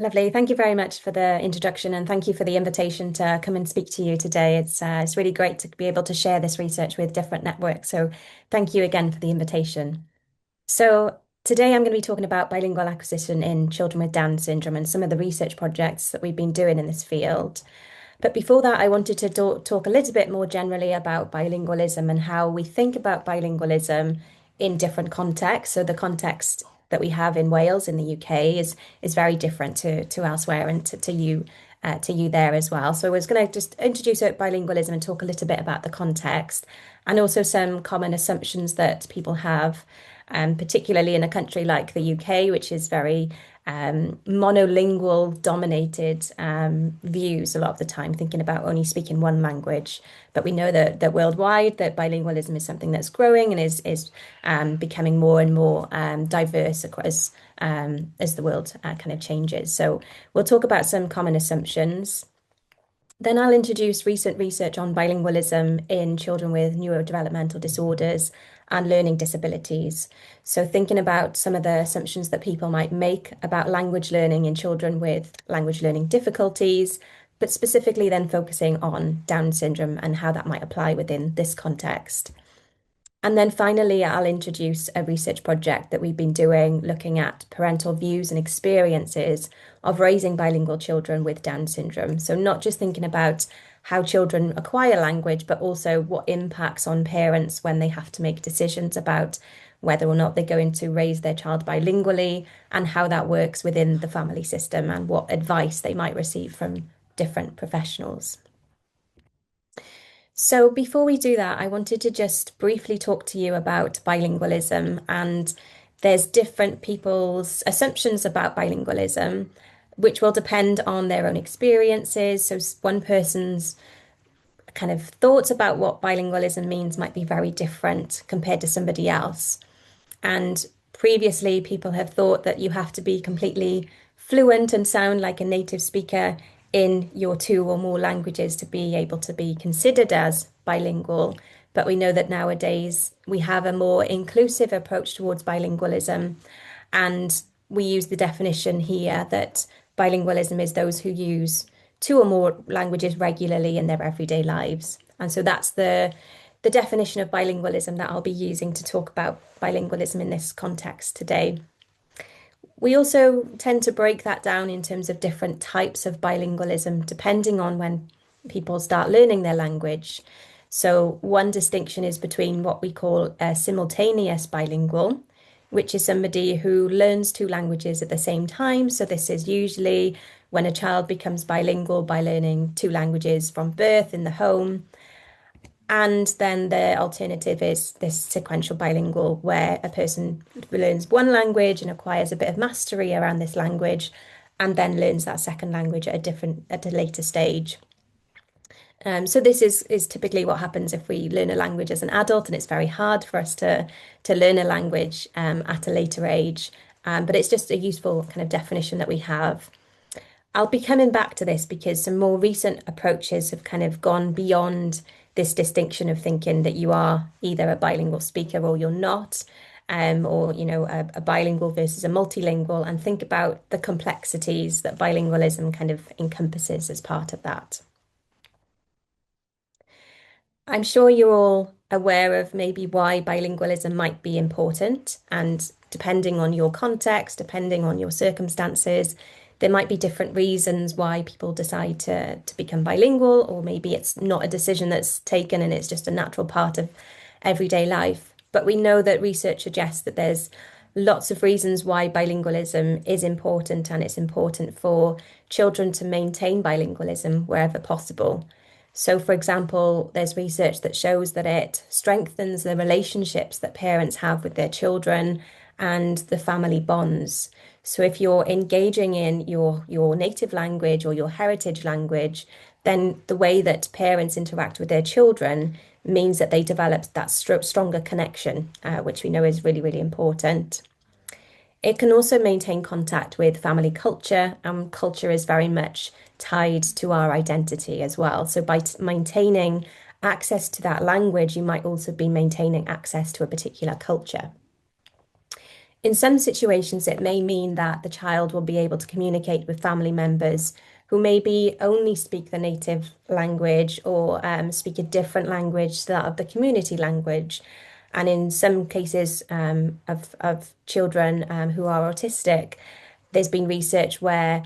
Lovely. Thank you very much for the introduction and thank you for the invitation to come and speak to you today. It's really great to be able to share this research with different networks. So thank you again for the invitation. So today I'm going to be talking about bilingual acquisition in children with Down syndrome and some of the research projects that we've been doing in this field. But before that, I wanted to talk a little bit more generally about bilingualism and how we think about bilingualism in different contexts. So the context that we have in Wales in the UK is very different to elsewhere and to you there as well. So I was going to just introduce bilingualism and talk a little bit about the context and also some common assumptions that people have, particularly in a country like the UK, which is very monolingual dominated views a lot of the time, thinking about only speaking one language. But we know that worldwide that bilingualism is something that's growing and is becoming more and more diverse across as the world kind of changes. So we'll talk about some common assumptions. Then I'll introduce recent research on bilingualism in children with neurodevelopmental disorders and learning disabilities. So, thinking about some of the assumptions that people might make about language learning in children with language learning difficulties, but specifically then focusing on Down syndrome and how that might apply within this context. And then finally, I'll introduce a research project that we've been doing looking at parental views and experiences of raising bilingual children with Down syndrome. So, not just thinking about how children acquire language, but also what impacts on parents when they have to make decisions about whether or not they're going to raise their child bilingually and how that works within the family system and what advice they might receive from different professionals. So before we do that, I wanted to just briefly talk to you about bilingualism. And there's different people's assumptions about bilingualism, which will depend on their own experiences. So one person's kind of thoughts about what bilingualism means might be very different compared to somebody else. And previously, people have thought that you have to be completely fluent and sound like a native speaker in your two or more languages to be able to be considered as bilingual. But we know that nowadays we have a more inclusive approach towards bilingualism. And we use the definition here that bilingualism is those who use two or more languages regularly in their everyday lives. And so that's the definition of bilingualism that I'll be using to talk about bilingualism in this context today. We also tend to break that down in terms of different types of bilingualism, depending on when people start learning their language. So one distinction is between what we call a simultaneous bilingual, which is somebody who learns two languages at the same time. So this is usually when a child becomes bilingual by learning two languages from birth in the home. And then the alternative is this sequential bilingual, where a person learns one language and acquires a bit of mastery around this language, and then learns that second language at a later stage. So this is typically what happens if we learn a language as an adult, and it's very hard for us to learn a language at a later age. But it's just a useful kind of definition that we have. I'll be coming back to this because some more recent approaches have kind of gone beyond this distinction of thinking that you are either a bilingual speaker or you're not, or a bilingual versus a multilingual, and think about the complexities that bilingualism kind of encompasses as part of that. I'm sure you're all aware of maybe why bilingualism might be important, and depending on your context, depending on your circumstances, there might be different reasons why people decide to become bilingual, or maybe it's not a decision that's taken and it's just a natural part of everyday life. But we know that research suggests that there's lots of reasons why bilingualism is important, and it's important for children to maintain bilingualism wherever possible. So, for example, there's research that shows that it strengthens the relationships that parents have with their children and the family bonds. So if you're engaging in your native language or your heritage language, then the way that parents interact with their children means that they develop that stronger connection, which we know is really, really important. It can also maintain contact with family culture, and culture is very much tied to our identity as well. So by maintaining access to that language, you might also be maintaining access to a particular culture. In some situations, it may mean that the child will be able to communicate with family members who maybe only speak the native language or speak a different language to that of the community language. And in some cases of children who are autistic, there's been research where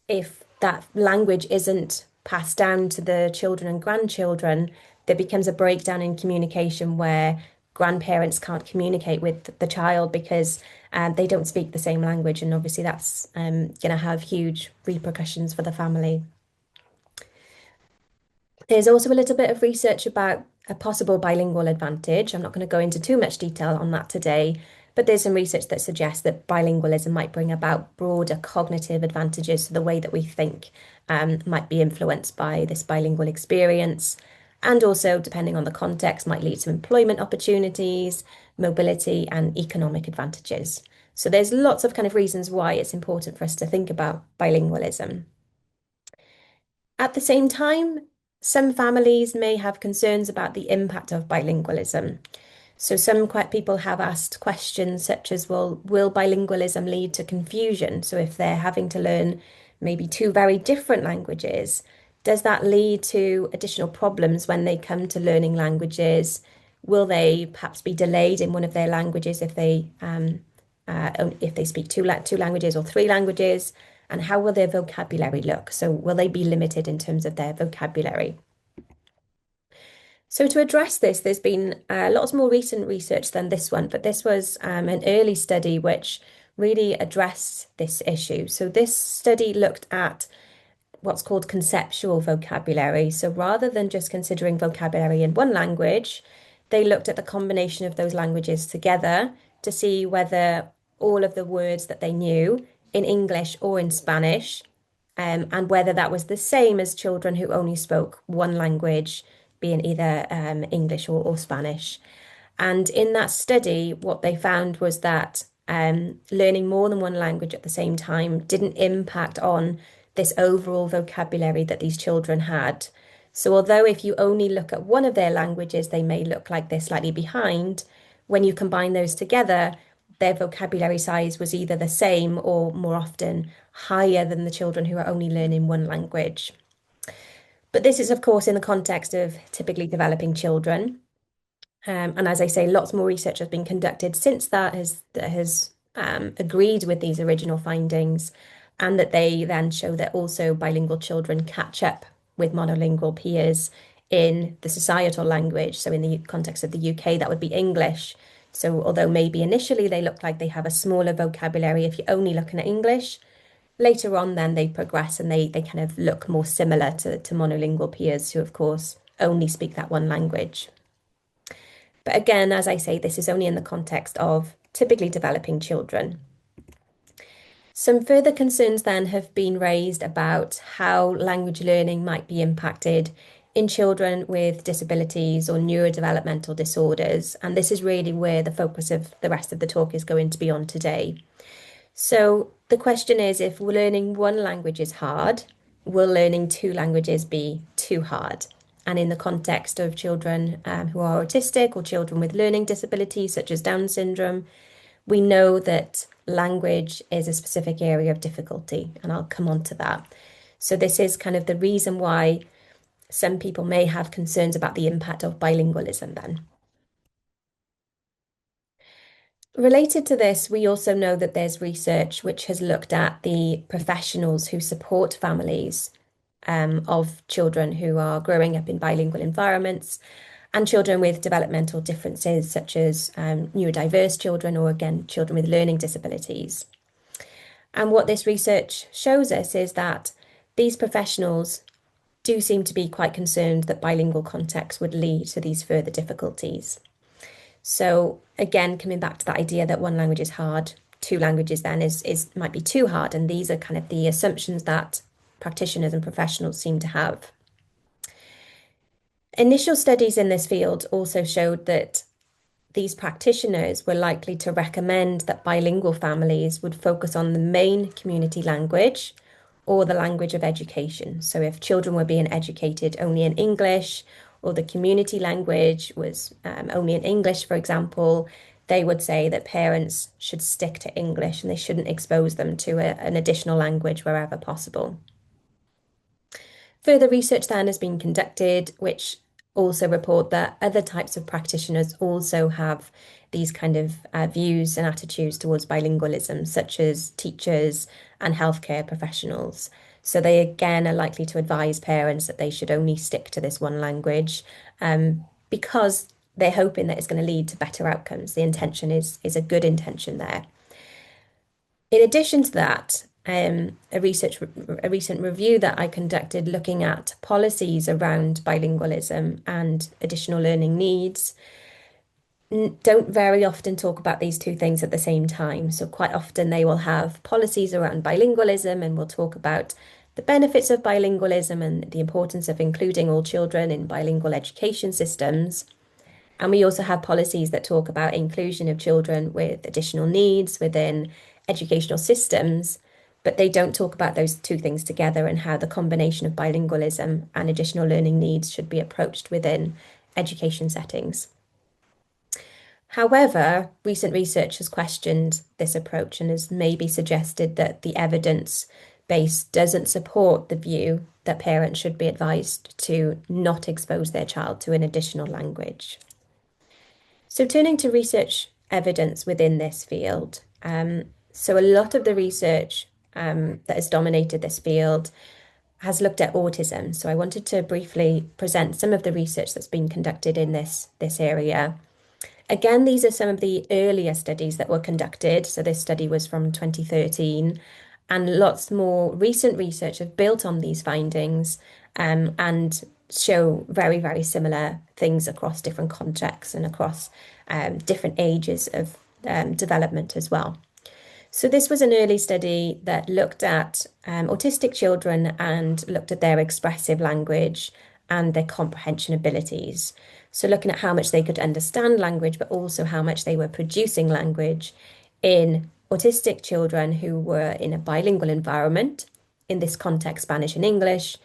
if that language isn't passed down to the children and grandchildren, there becomes a breakdown in communication where grandparents can't communicate with the child because they don't speak the same language. And obviously, that's going to have huge repercussions for the family. There's also a little bit of research about a possible bilingual advantage. I'm not going to go into too much detail on that today, but there's some research that suggests that bilingualism might bring about broader cognitive advantages to the way that we think, might be influenced by this bilingual experience. And also, depending on the context, might lead to employment opportunities, mobility, and economic advantages. So there's lots of kind of reasons why it's important for us to think about bilingualism. At the same time, some families may have concerns about the impact of bilingualism. So some quite people have asked questions such as, well, will bilingualism lead to confusion? So if they're having to learn maybe two very different languages, does that lead to additional problems when they come to learning languages? Will they perhaps be delayed in one of their languages if they speak two languages or three languages? And how will their vocabulary look? So will they be limited in terms of their vocabulary? So to address this, there's been lots more recent research than this one, but this was an early study which really addressed this issue. So this study looked at what's called conceptual vocabulary. So rather than just considering vocabulary in one language, they looked at the combination of those languages together to see whether all of the words that they knew in English or in Spanish, and whether that was the same as children who only spoke one language, being either English or Spanish. And in that study, what they found was that learning more than one language at the same time didn't impact on this overall vocabulary that these children had. So although if you only look at one of their languages, they may look like they're slightly behind, when you combine those together, their vocabulary size was either the same or more often higher than the children who are only learning one language. But this is, of course, in the context of typically developing children. And as I say, lots more research has been conducted since that has agreed with these original findings, and that they then show that also bilingual children catch up with monolingual peers in the societal language. So in the context of the UK, that would be English. So although maybe initially they look like they have a smaller vocabulary if you're only looking at English, later on then they progress and they kind of look more similar to monolingual peers who, of course, only speak that one language. But again, as I say, this is only in the context of typically developing children. Some further concerns then have been raised about how language learning might be impacted in children with disabilities or neurodevelopmental disorders. And this is really where the focus of the rest of the talk is going to be on today. So the question is, if learning one language is hard, will learning two languages be too hard? And in the context of children who are autistic or children with learning disabilities such as Down syndrome, we know that language is a specific area of difficulty, and I'll come on to that. So this is kind of the reason why some people may have concerns about the impact of bilingualism then. Related to this, we also know that there's research which has looked at the professionals who support families of children who are growing up in bilingual environments and children with developmental differences, such as neurodiverse children or, again, children with learning disabilities. And what this research shows us is that these professionals do seem to be quite concerned that bilingual contexts would lead to these further difficulties. So again, coming back to that idea that one language is hard, two languages then might be too hard. And these are kind of the assumptions that practitioners and professionals seem to have. Initial studies in this field also showed that these practitioners were likely to recommend that bilingual families would focus on the main community language or the language of education. So if children were being educated only in English, or the community language was only in English, for example, they would say that parents should stick to English and they shouldn't expose them to an additional language wherever possible. Further research then has been conducted, which also report that other types of practitioners also have these kind of views and attitudes towards bilingualism, such as teachers and healthcare professionals. So they again are likely to advise parents that they should only stick to this one language, because they're hoping that it's going to lead to better outcomes. The intention is a good intention there. In addition to that, a recent review that I conducted looking at policies around bilingualism and additional learning needs don't very often talk about these two things at the same time. So quite often they will have policies around bilingualism and will talk about the benefits of bilingualism and the importance of including all children in bilingual education systems. And we also have policies that talk about inclusion of children with additional needs within educational systems, but they don't talk about those two things together and how the combination of bilingualism and additional learning needs should be approached within education settings. However, recent research has questioned this approach and has maybe suggested that the evidence base doesn't support the view that parents should be advised to not expose their child to an additional language. So turning to research evidence within this field, so a lot of the research that has dominated this field has looked at autism. So I wanted to briefly present some of the research that's been conducted in this area. Again, these are some of the earlier studies that were conducted. So this study was from 2013, and lots more recent research have built on these findings and show very, very similar things across different contexts and across different ages of development as well. So this was an early study that looked at autistic children and looked at their expressive language and their comprehension abilities. So looking at how much they could understand language, but also how much they were producing language in autistic children who were in a bilingual environment, in this context, Spanish and English,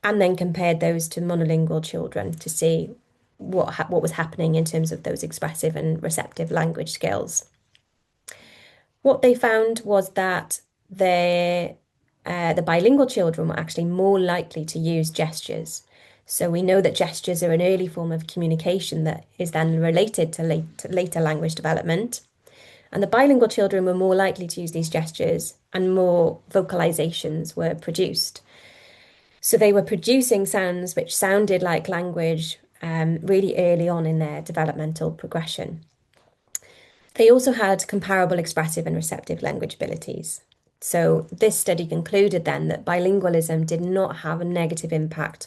and then compared those to monolingual children to see what was happening in terms of those expressive and receptive language skills. What they found was that the bilingual children were actually more likely to use gestures. So we know that gestures are an early form of communication that is then related to later language development. And the bilingual children were more likely to use these gestures and more vocalizations were produced. So they were producing sounds which sounded like language really early on in their developmental progression. They also had comparable expressive and receptive language abilities. So this study concluded then that bilingualism did not have a negative impact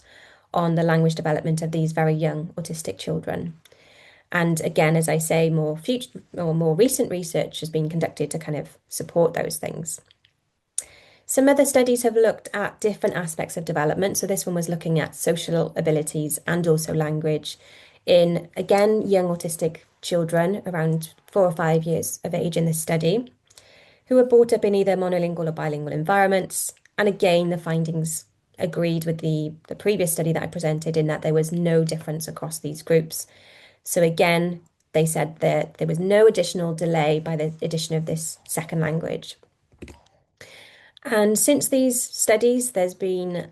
on the language development of these very young autistic children. And again, as I say, more recent research has been conducted to kind of support those things. Some other studies have looked at different aspects of development. So this one was looking at social abilities and also language in, again, young autistic children around 4 or 5 years of age in this study, who were brought up in either monolingual or bilingual environments. And again, the findings agreed with the previous study that I presented in that there was no difference across these groups. So again, they said that there was no additional delay by the addition of this second language. And since these studies, there's been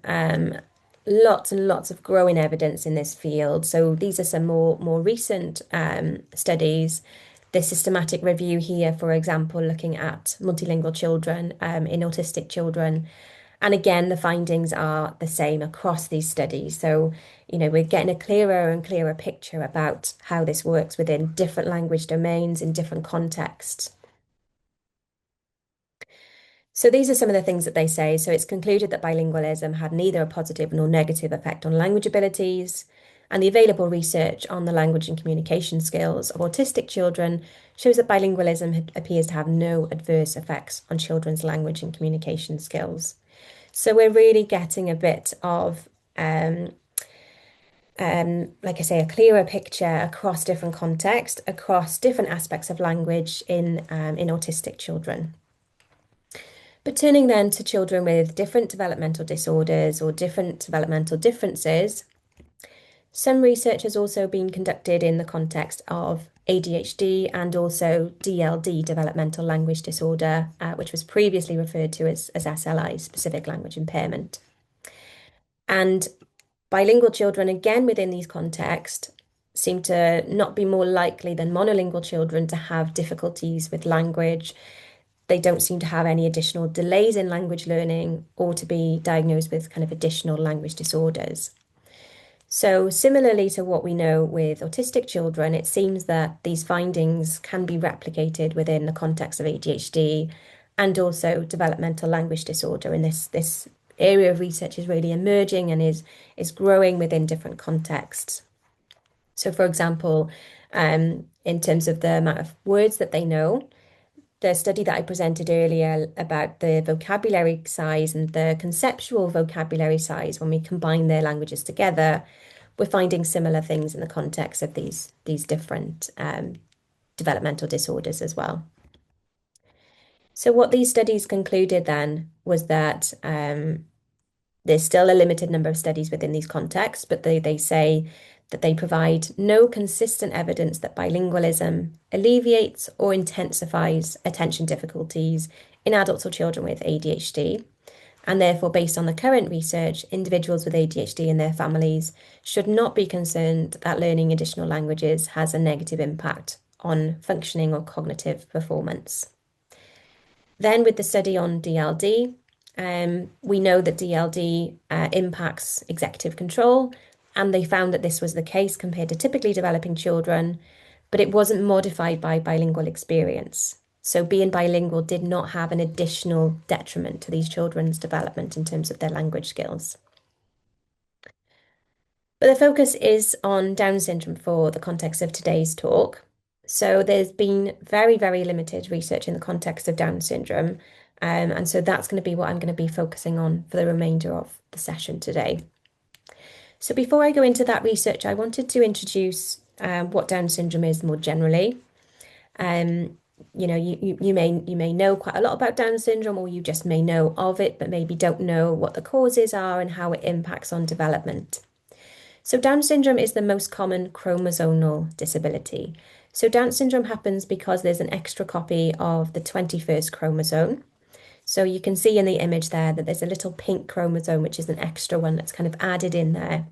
lots and lots of growing evidence in this field. So these are some more recent studies. The systematic review here, for example, looking at multilingual children in autistic children. And again, the findings are the same across these studies. So, we're getting a clearer and clearer picture about how this works within different language domains in different contexts. So these are some of the things that they say. So it's concluded that bilingualism had neither a positive nor negative effect on language abilities, and the available research on the language and communication skills of autistic children shows that bilingualism appears to have no adverse effects on children's language and communication skills. So we're really getting a bit of, like I say, a clearer picture across different contexts, across different aspects of language in autistic children. But turning then to children with different developmental disorders or different developmental differences, Some research has also been conducted in the context of ADHD and also DLD, developmental language disorder, which was previously referred to as SLI, specific language impairment. And bilingual children, again within these contexts, seem to not be more likely than monolingual children to have difficulties with language. They don't seem to have any additional delays in language learning or to be diagnosed with kind of additional language disorders. So, similarly to what we know with autistic children, it seems that these findings can be replicated within the context of ADHD and also developmental language disorder. And this area of research is really emerging and is growing within different contexts. So, for example, in terms of the amount of words that they know, the study that I presented earlier about the vocabulary size and the conceptual vocabulary size, when we combine their languages together, we're finding similar things in the context of these different developmental disorders as well. So what these studies concluded then was that there's still a limited number of studies within these contexts, but they say that they provide no consistent evidence that bilingualism alleviates or intensifies attention difficulties in adults or children with ADHD. And therefore, based on the current research, individuals with ADHD and their families should not be concerned that learning additional languages has a negative impact on functioning or cognitive performance. Then with the study on DLD, we know that DLD impacts executive control, and they found that this was the case compared to typically developing children, but it wasn't modified by bilingual experience. So being bilingual did not have an additional detriment to these children's development in terms of their language skills. But the focus is on Down syndrome for the context of today's talk. So there's been very, very limited research in the context of Down syndrome. And so that's going to be what I'm going to be focusing on for the remainder of the session today. So before I go into that research, I wanted to introduce what Down syndrome is more generally. You know, you may know quite a lot about Down syndrome, or you just may know of it, but maybe don't know what the causes are and how it impacts on development. So Down syndrome is the most common chromosomal disability. So Down syndrome happens because there's an extra copy of the 21st chromosome. So you can see in the image there that there's a little pink chromosome, which is an extra one that's kind of added in there.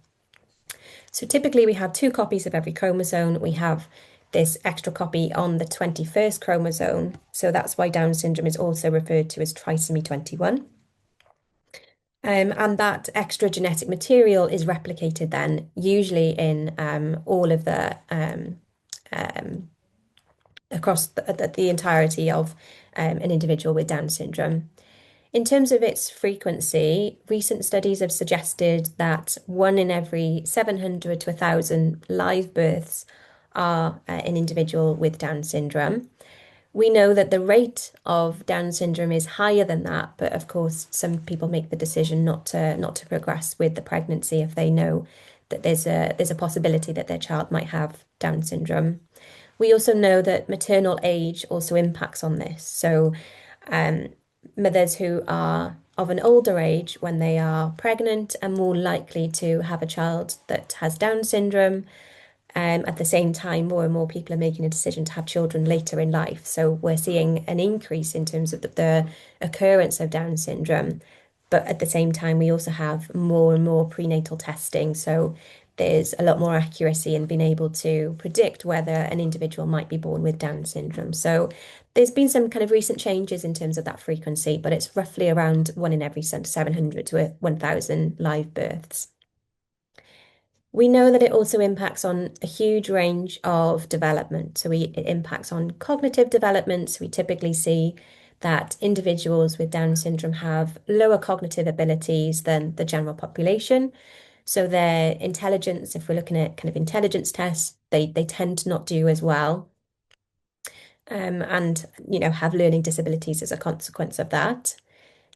So typically we have 2 copies of every chromosome. We have this extra copy on the 21st chromosome. So that's why Down syndrome is also referred to as trisomy 21. And that extra genetic material is replicated then, usually in all of the across the entirety of an individual with Down syndrome. In terms of its frequency, recent studies have suggested that 1 in every 700 to 1,000 live births are an individual with Down syndrome. We know that the rate of Down syndrome is higher than that, but of course, some people make the decision not to progress with the pregnancy if they know that there's a possibility that their child might have Down syndrome. We also know that maternal age also impacts on this. So mothers who are of an older age when they are pregnant are more likely to have a child that has Down syndrome. At the same time, more and more people are making a decision to have children later in life. So we're seeing an increase in terms of the occurrence of Down syndrome. But at the same time, we also have more and more prenatal testing. So there's a lot more accuracy in being able to predict whether an individual might be born with Down syndrome. So there's been some kind of recent changes in terms of that frequency, but it's roughly around 1 in every 700 to 1,000 live births. We know that it also impacts on a huge range of development. So it impacts on cognitive development. So we typically see that individuals with Down syndrome have lower cognitive abilities than the general population. So their intelligence, if we're looking at kind of intelligence tests, they tend to not do as well. And, you know, have learning disabilities as a consequence of that.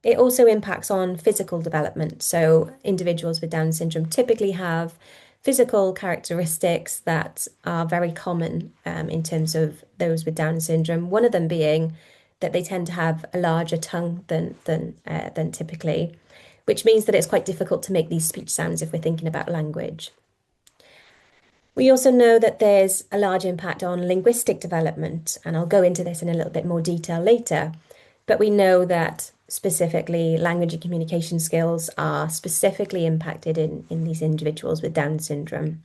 It also impacts on physical development. So individuals with Down syndrome typically have physical characteristics that are very common in terms of those with Down syndrome. One of them being that they tend to have a larger tongue than typically, which means that it's quite difficult to make these speech sounds if we're thinking about language. We also know that there's a large impact on linguistic development, and I'll go into this in a little bit more detail later. But we know that specifically language and communication skills are specifically impacted in these individuals with Down syndrome.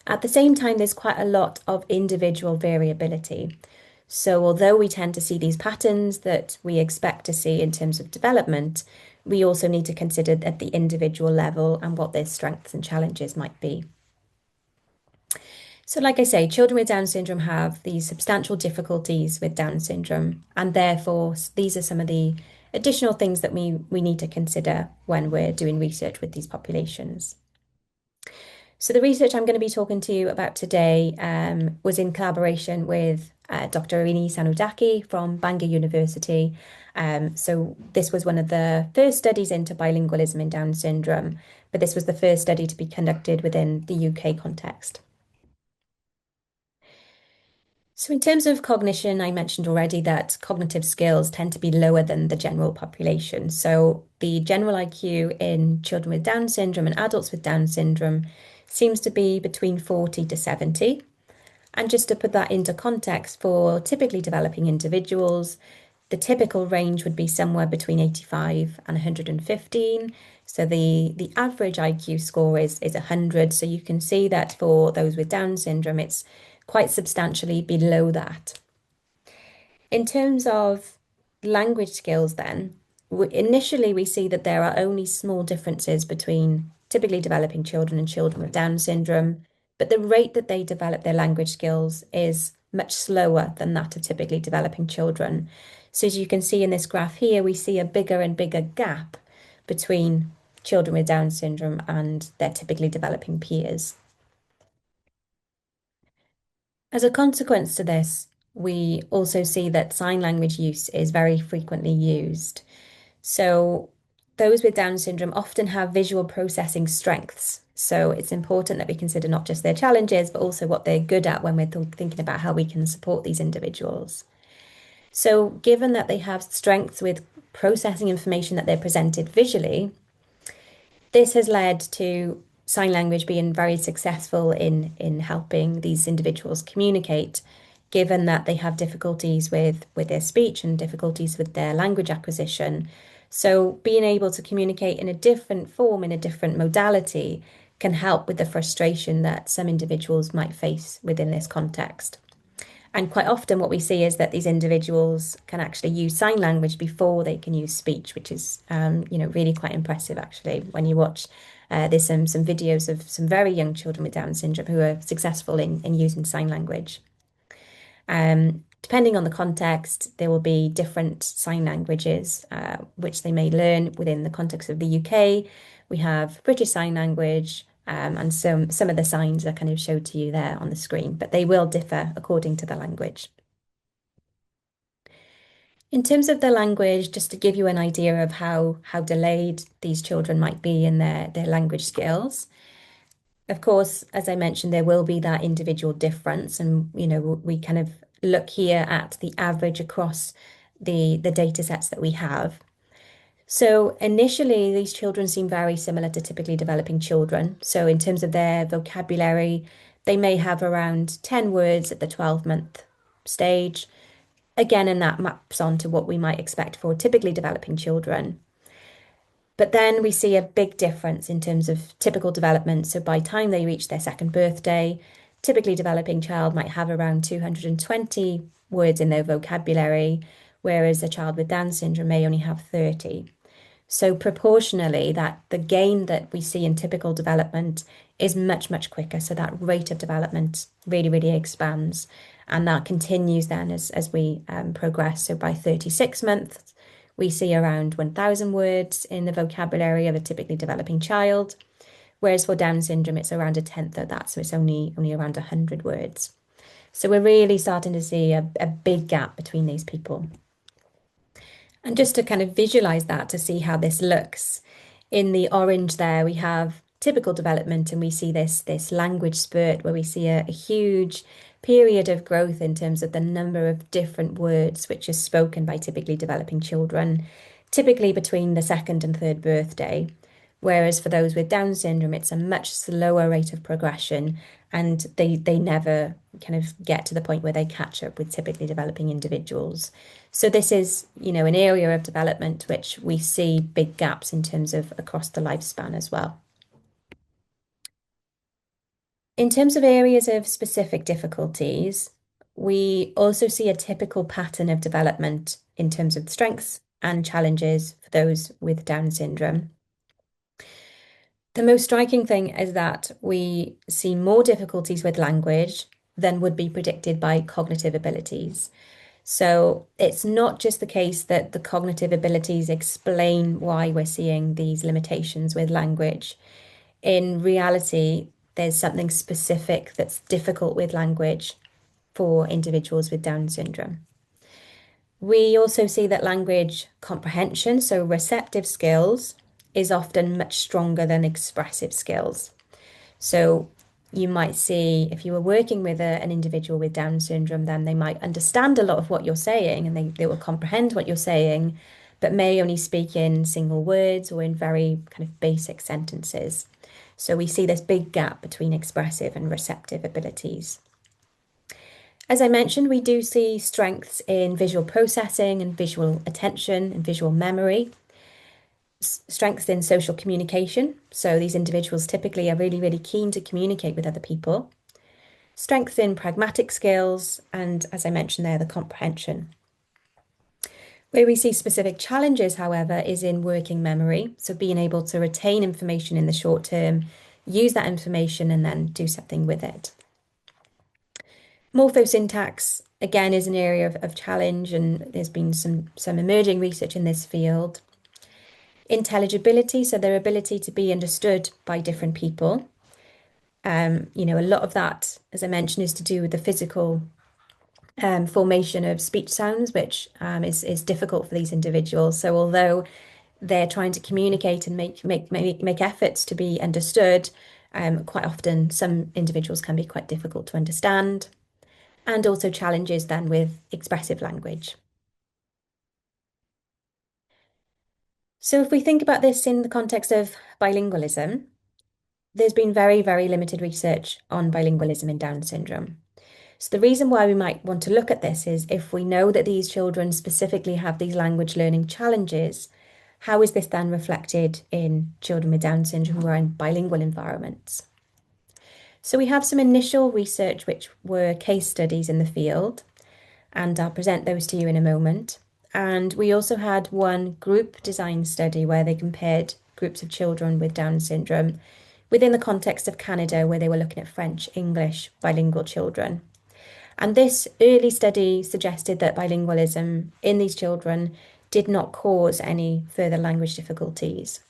At the same time, there's quite a lot of individual variability. So, although we tend to see these patterns that we expect to see in terms of development, we also need to consider at the individual level and what their strengths and challenges might be. So, like I say, children with Down syndrome have these substantial difficulties with Down syndrome, and therefore, these are some of the additional things that we need to consider when we're doing research with these populations. So, the research I'm going to be talking to you about today was in collaboration with Dr. Irini Sanudaki from Bangor University. So, this was one of the first studies into bilingualism in Down syndrome, but this was the first study to be conducted within the UK context. So, in terms of cognition, I mentioned already that cognitive skills tend to be lower than the general population. So, the general IQ in children with Down syndrome and adults with Down syndrome seems to be between 40 to 70. And just to put that into context, for typically developing individuals, the typical range would be somewhere between 85 and 115. So the average IQ score is 100. So you can see that for those with Down syndrome, it's quite substantially below that. In terms of language skills, then, initially we see that there are only small differences between typically developing children and children with Down syndrome, but the rate that they develop their language skills is much slower than that of typically developing children. So as you can see in this graph here, we see a bigger and bigger gap between children with Down syndrome and their typically developing peers. As a consequence to this, we also see that sign language use is very frequently used. So those with Down syndrome often have visual processing strengths. So it's important that we consider not just their challenges, but also what they're good at when we're thinking about how we can support these individuals. So given that they have strengths with processing information that they're presented visually, this has led to sign language being very successful in helping these individuals communicate, given that they have difficulties with their speech and difficulties with their language acquisition. So being able to communicate in a different form, in a different modality, can help with the frustration that some individuals might face within this context. And quite often what we see is that these individuals can actually use sign language before they can use speech, which is, really quite impressive actually. When you watch, there's some videos of some very young children with Down syndrome who are successful in using sign language. Depending on the context, there will be different sign languages, which they may learn within the context of the UK. We have British Sign Language, and some of the signs are kind of showed to you there on the screen, but they will differ according to the language. In terms of the language, just to give you an idea of how delayed these children might be in their language skills. Of course, as I mentioned, there will be that individual difference, and we kind of look here at the average across the data sets that we have. So initially, these children seem very similar to typically developing children. So in terms of their vocabulary, they may have around 10 words at the 12-month stage. Again, and that maps onto what we might expect for typically developing children. But then we see a big difference in terms of typical development. So by the time they reach their second birthday, typically developing child might have around 220 words in their vocabulary, whereas a child with Down syndrome may only have 30. So proportionally, that the gain that we see in typical development is much, much quicker. So that rate of development really, really expands. And that continues then as we progress. So by 36 months, we see around 1,000 words in the vocabulary of a typically developing child. Whereas for Down syndrome, it's around a tenth of that. So it's only around 100 words. So we're really starting to see a big gap between these people. And just to kind of visualize that to see how this looks, in the orange there we have typical development, and we see this language spurt where we see a huge period of growth in terms of the number of different words which are spoken by typically developing children, typically between the second and third birthday. Whereas for those with Down syndrome, it's a much slower rate of progression, and they never kind of get to the point where they catch up with typically developing individuals. So this is, an area of development which we see big gaps in terms of across the lifespan as well. In terms of areas of specific difficulties, we also see a typical pattern of development in terms of strengths and challenges for those with Down syndrome. The most striking thing is that we see more difficulties with language than would be predicted by cognitive abilities. So it's not just the case that the cognitive abilities explain why we're seeing these limitations with language. In reality, there's something specific that's difficult with language for individuals with Down syndrome. We also see that language comprehension, so receptive skills, is often much stronger than expressive skills. So you might see if you were working with an individual with Down syndrome, then they might understand a lot of what you're saying and they will comprehend what you're saying, but may only speak in single words or in very kind of basic sentences. So we see this big gap between expressive and receptive abilities. As I mentioned, we do see strengths in visual processing and visual attention and visual memory, strengths in social communication. So these individuals typically are really, really keen to communicate with other people. Strength in pragmatic skills, and as I mentioned there, the comprehension. Where we see specific challenges, however, is in working memory. So being able to retain information in the short term, use that information and then do something with it. Morphosyntax, again, is an area of challenge, and there's been some emerging research in this field. Intelligibility, so their ability to be understood by different people. A lot of that, as I mentioned, is to do with the physical formation of speech sounds, which is difficult for these individuals. So although they're trying to communicate and make efforts to be understood, quite often some individuals can be quite difficult to understand, and also challenges then with expressive language. So if we think about this in the context of bilingualism, there's been very, very limited research on bilingualism in Down syndrome. So the reason why we might want to look at this is if we know that these children specifically have these language learning challenges, how is this then reflected in children with Down syndrome who are in bilingual environments? So we have some initial research which were case studies in the field, and I'll present those to you in a moment. And we also had one group design study where they compared groups of children with Down syndrome within the context of Canada, where they were looking at French, English, bilingual children. And this early study suggested that bilingualism in these children did not cause any further language difficulties.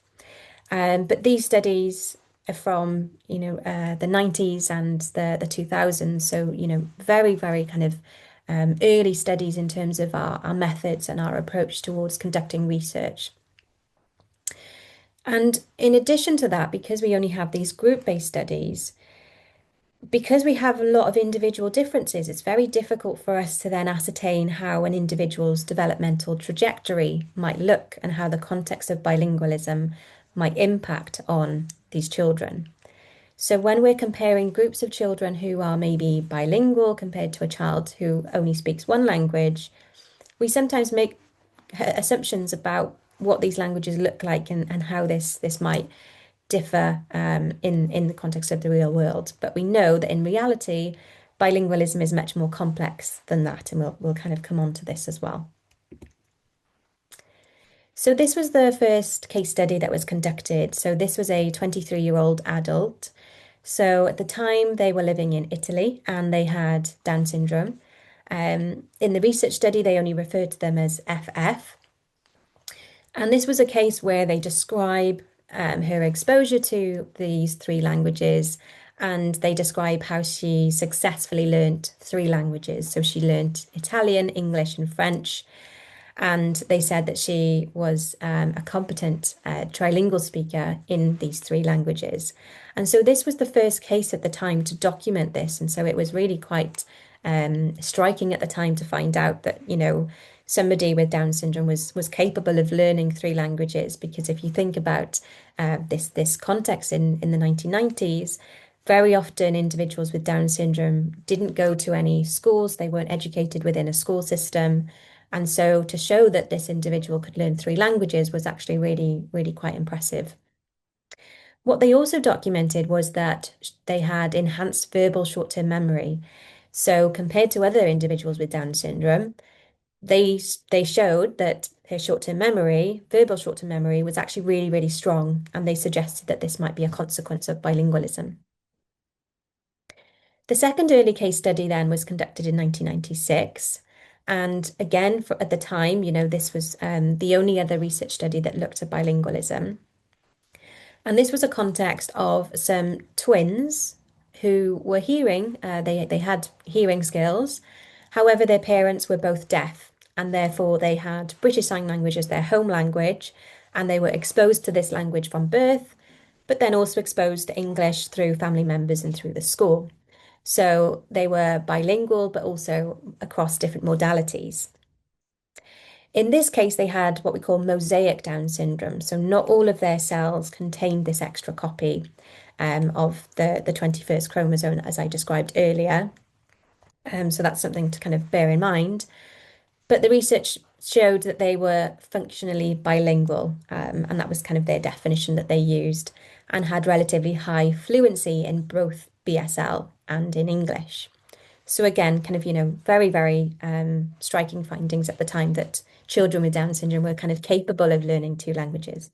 But these studies are from, the 90s and the 2000s. So, very, very kind of early studies in terms of our methods and our approach towards conducting research. And in addition to that, because we only have these group-based studies, because we have a lot of individual differences, it's very difficult for us to then ascertain how an individual's developmental trajectory might look and how the context of bilingualism might impact on these children. So when we're comparing groups of children who are maybe bilingual compared to a child who only speaks one language, we sometimes make assumptions about what these languages look like and how this might differ in the context of the real world. But we know that in reality, bilingualism is much more complex than that, and we'll kind of come on to this as well. So this was the first case study that was conducted. So this was a 23-year-old adult. So at the time they were living in Italy and they had Down syndrome. In the research study, they only referred to them as FF. And this was a case where they describe her exposure to these three languages, and they describe how she successfully learnt three languages. So she learnt Italian, English, and French. And they said that she was a competent trilingual speaker in these three languages. And so this was the first case at the time to document this. And so it was really quite striking at the time to find out that, somebody with Down syndrome was capable of learning three languages. Because if you think about this context in the 1990s, very often individuals with Down syndrome didn't go to any schools, they weren't educated within a school system. And so to show that this individual could learn three languages was actually really, really quite impressive. What they also documented was that they had enhanced verbal short-term memory. So compared to other individuals with Down syndrome, they showed that their short-term memory, verbal short-term memory, was actually really, really strong, and they suggested that this might be a consequence of bilingualism. The second early case study then was conducted in 1996. And again, at the time, this was the only other research study that looked at bilingualism. And this was a context of some twins who were hearing, they had hearing skills. However, their parents were both deaf, and therefore they had British Sign Language as their home language, and they were exposed to this language from birth, but then also exposed to English through family members and through the school. So they were bilingual, but also across different modalities. In this case, they had what we call mosaic Down syndrome. So not all of their cells contained this extra copy of the 21st chromosome, as I described earlier. So that's something to kind of bear in mind. But the research showed that they were functionally bilingual, and that was kind of their definition that they used, and had relatively high fluency in both BSL and in English. So again, kind of, very, very striking findings at the time that children with Down syndrome were kind of capable of learning two languages.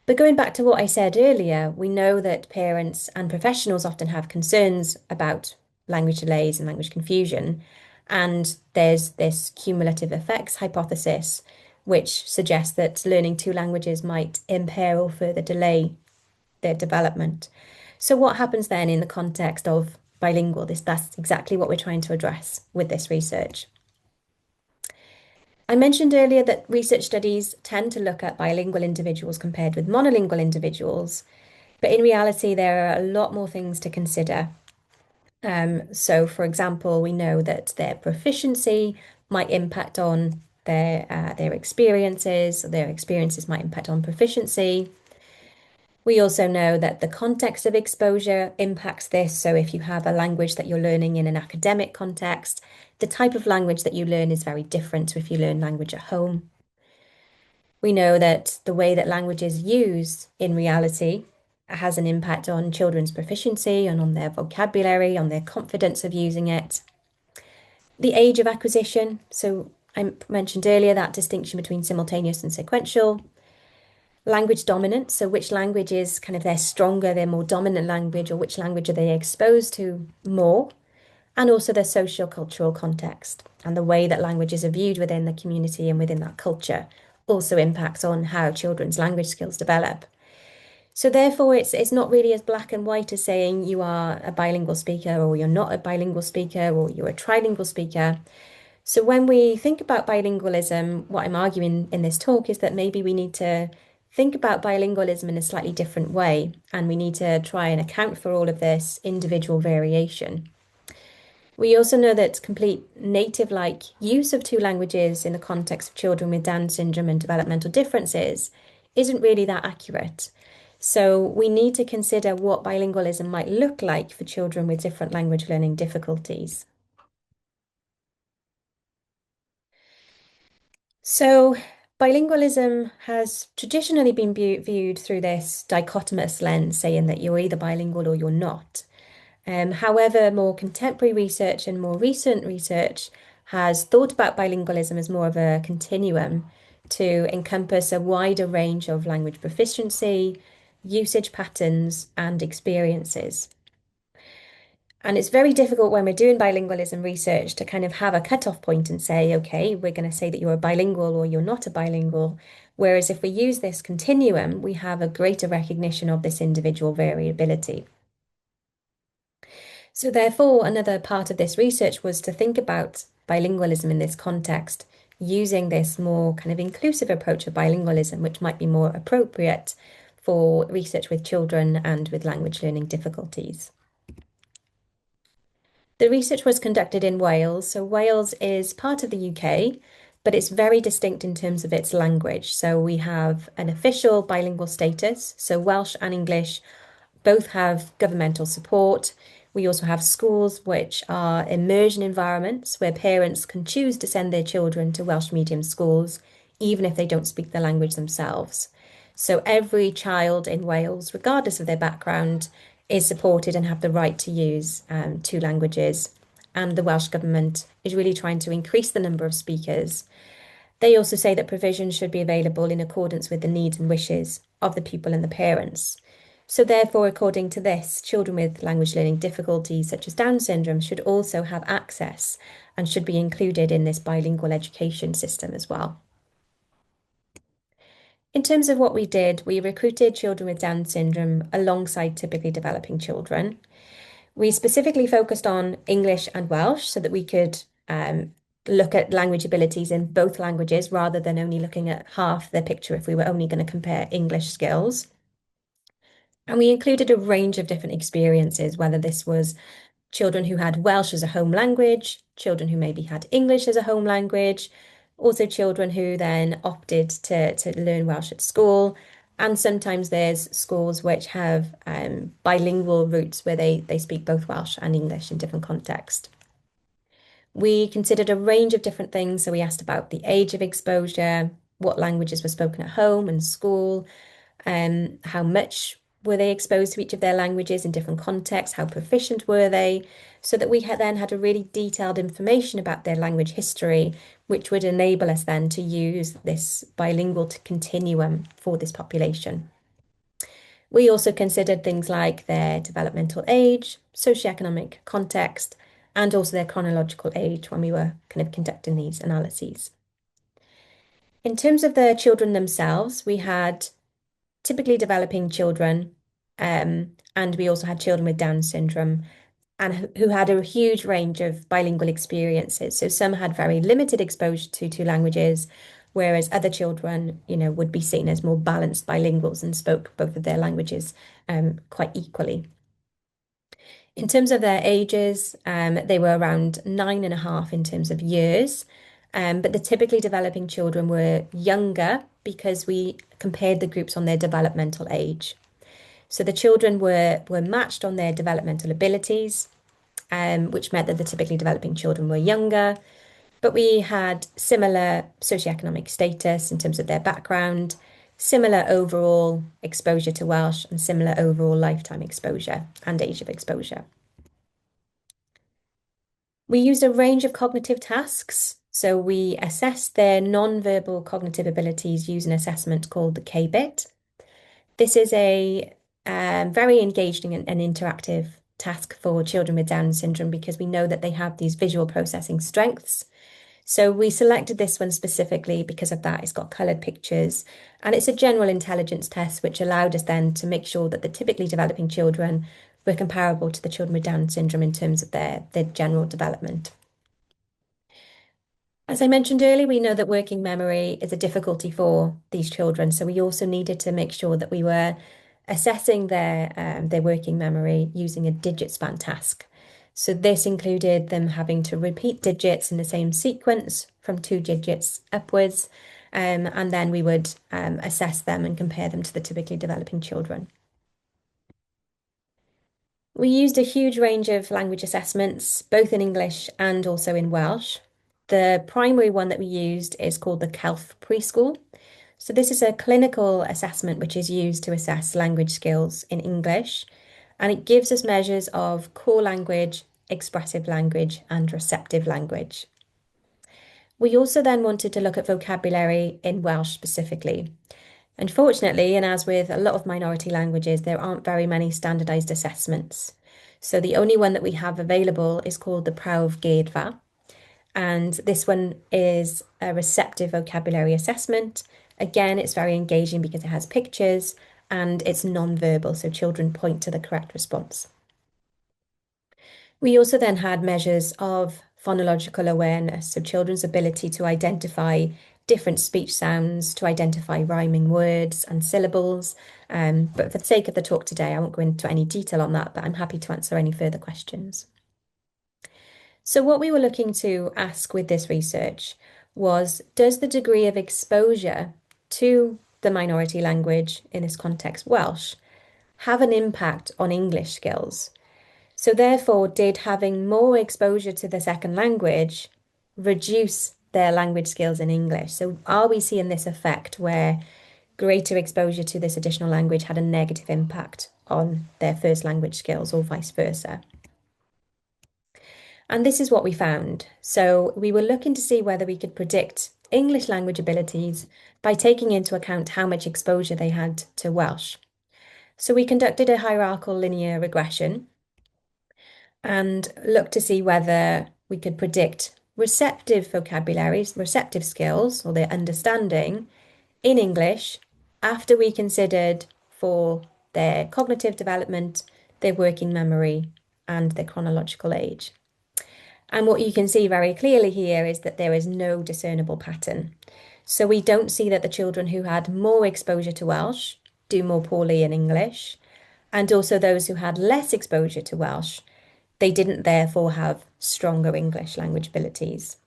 But going back to what I said earlier, we know that parents and professionals often have concerns about language delays and language confusion. And there's this cumulative effects hypothesis, which suggests that learning two languages might impair or further delay their development. So what happens then in the context of bilingual? That's exactly what we're trying to address with this research. I mentioned earlier that research studies tend to look at bilingual individuals compared with monolingual individuals, but in reality, there are a lot more things to consider. So, for example, we know that their proficiency might impact on their experiences. Their experiences might impact on proficiency. We also know that the context of exposure impacts this. So if you have a language that you're learning in an academic context, the type of language that you learn is very different to if you learn language at home. We know that the way that language is used in reality has an impact on children's proficiency and on their vocabulary, on their confidence of using it. The age of acquisition. So I mentioned earlier that distinction between simultaneous and sequential. Language dominance, so which language is kind of their stronger, their more dominant language, or which language are they exposed to more, and also their socio-cultural context and the way that languages are viewed within the community and within that culture also impacts on how children's language skills develop. So therefore, it's not really as black and white as saying you are a bilingual speaker or you're not a bilingual speaker or you're a trilingual speaker. So when we think about bilingualism, what I'm arguing in this talk is that maybe we need to think about bilingualism in a slightly different way, and we need to try and account for all of this individual variation. We also know that complete native-like use of two languages in the context of children with Down syndrome and developmental differences isn't really that accurate. So we need to consider what bilingualism might look like for children with different language learning difficulties. So bilingualism has traditionally been viewed through this dichotomous lens, saying that you're either bilingual or you're not. However, more contemporary research and more recent research has thought about bilingualism as more of a continuum to encompass a wider range of language proficiency, usage patterns, and experiences. And it's very difficult when we're doing bilingualism research to kind of have a cutoff point and say, okay, we're going to say that you're a bilingual or you're not a bilingual. Whereas if we use this continuum, we have a greater recognition of this individual variability. So therefore, another part of this research was to think about bilingualism in this context, using this more kind of inclusive approach of bilingualism, which might be more appropriate for research with children and with language learning difficulties. The research was conducted in Wales. So Wales is part of the UK, but it's very distinct in terms of its language. So we have an official bilingual status. So Welsh and English both have governmental support. We also have schools which are immersion environments where parents can choose to send their children to Welsh medium schools, even if they don't speak the language themselves. So every child in Wales, regardless of their background, is supported and have the right to use two languages. And the Welsh Government is really trying to increase the number of speakers. They also say that provisions should be available in accordance with the needs and wishes of the people and the parents. So, therefore, according to this, children with language learning difficulties, such as Down syndrome, should also have access and should be included in this bilingual education system as well. In terms of what we did, we recruited children with Down syndrome alongside typically developing children. We specifically focused on English and Welsh so that we could look at language abilities in both languages rather than only looking at half the picture if we were only going to compare English skills. And we included a range of different experiences, whether this was children who had Welsh as a home language, children who maybe had English as a home language, also children who then opted to learn Welsh at school. And sometimes there's schools which have bilingual routes where they speak both Welsh and English in different contexts. We considered a range of different things. So we asked about the age of exposure, what languages were spoken at home and school, how much were they exposed to each of their languages in different contexts, how proficient were they, so that we had then had a really detailed information about their language history, which would enable us then to use this bilingual continuum for this population. We also considered things like their developmental age, socioeconomic context, and also their chronological age when we were kind of conducting these analyses. In terms of the children themselves, we had typically developing children, and we also had children with Down syndrome and who had a huge range of bilingual experiences. So some had very limited exposure to two languages, whereas other children, would be seen as more balanced bilinguals and spoke both of their languages quite equally. In terms of their ages, they were around 9.5 in terms of years. But the typically developing children were younger because we compared the groups on their developmental age. So the children were matched on their developmental abilities, which meant that the typically developing children were younger, but we had similar socioeconomic status in terms of their background, similar overall exposure to Welsh, and similar overall lifetime exposure and age of exposure. We used a range of cognitive tasks. So we assessed their non-verbal cognitive abilities using an assessment called the KBIT. This is a very engaging and interactive task for children with Down syndrome because we know that they have these visual processing strengths. So we selected this one specifically because of that. It's got coloured pictures and it's a general intelligence test, which allowed us then to make sure that the typically developing children were comparable to the children with Down syndrome in terms of their general development. As I mentioned earlier, we know that working memory is a difficulty for these children. So we also needed to make sure that we were assessing their working memory using a digit span task. So this included them having to repeat digits in the same sequence from 2 digits upwards. And then we would assess them and compare them to the typically developing children. We used a huge range of language assessments, both in English and also in Welsh. The primary one that we used is called the CELF Preschool. So this is a clinical assessment which is used to assess language skills in English, and it gives us measures of core language, expressive language, and receptive language. We also then wanted to look at vocabulary in Welsh specifically. Unfortunately, and as with a lot of minority languages, there aren't very many standardized assessments. So the only one that we have available is called the Prawf Geirfa. And this one is a receptive vocabulary assessment. Again, it's very engaging because it has pictures and it's non-verbal, so children point to the correct response. We also then had measures of phonological awareness, so children's ability to identify different speech sounds, to identify rhyming words and syllables. But for the sake of the talk today, I won't go into any detail on that, but I'm happy to answer any further questions. So what we were looking to ask with this research was, does the degree of exposure to the minority language, in this context Welsh, have an impact on English skills? So therefore, did having more exposure to the second language reduce their language skills in English? So are we seeing this effect where greater exposure to this additional language had a negative impact on their first language skills or vice versa? And this is what we found. So we were looking to see whether we could predict English language abilities by taking into account how much exposure they had to Welsh. So we conducted a hierarchical linear regression and looked to see whether we could predict receptive vocabularies, receptive skills, or their understanding in English after we considered for their cognitive development, their working memory, and their chronological age. And what you can see very clearly here is that there is no discernible pattern. So we don't see that the children who had more exposure to Welsh do more poorly in English, and also those who had less exposure to Welsh, they didn't therefore have stronger English language abilities.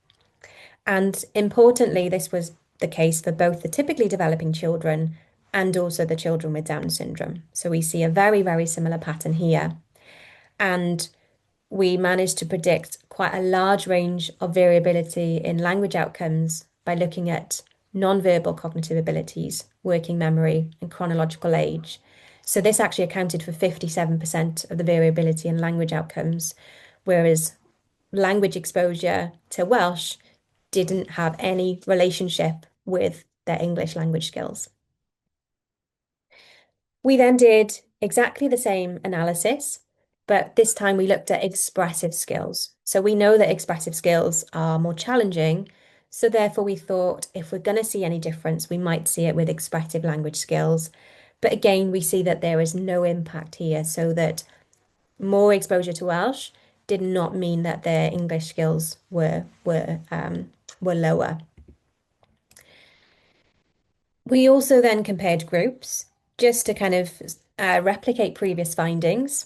And importantly, this was the case for both the typically developing children and also the children with Down syndrome. So we see a very, very similar pattern here. And we managed to predict quite a large range of variability in language outcomes by looking at non-verbal cognitive abilities, working memory, and chronological age. So this actually accounted for 57% of the variability in language outcomes, whereas language exposure to Welsh didn't have any relationship with their English language skills. We then did exactly the same analysis, but this time we looked at expressive skills. So we know that expressive skills are more challenging. So therefore we thought if we're going to see any difference, we might see it with expressive language skills. But again, we see that there is no impact here, so that more exposure to Welsh did not mean that their English skills were lower. We also then compared groups just to kind of replicate previous findings.